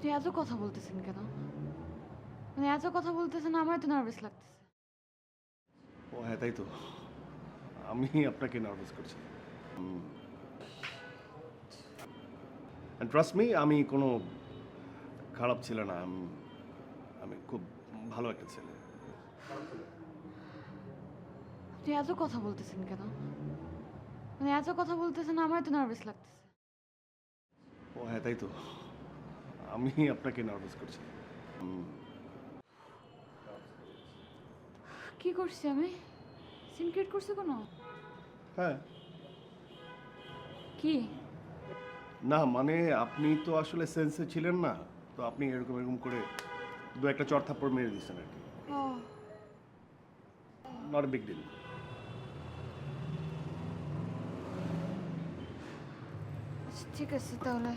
আপনি এত কথা বলতেছেন কেন? মানে এত কথা বলতেছেন আমার তো নার্ভাস লাগতেছে। ও হ্যাঁ, তাই তো। আমি আপনাকে নার্ভাস করছি। ট্রাস্ট মি, আমি কোনো খারাপ ছেলে না। আমি খুব ভালো একটা ছেলে। আপনি এত কথা বলতেছেন কেন? মানে এত কথা বলতেছেন আমার তো নার্ভাস লাগতেছে। ও হ্যাঁ, তাই তো। আমি আপনাকে নার্ভাস করছি। কি করছি আমি? সিন ক্রিয়েট করছি কোনো? হ্যাঁ। কি? না মানে আপনি তো আসলে সেন্সে ছিলেন না। তো আপনি এরকম এরকম করে দু একটা চড় থাপ্পড় মেরে দিচ্ছেন আর কি। ও নট এ বিগ ডিল। আচ্ছা, ঠিক আছে তাহলে।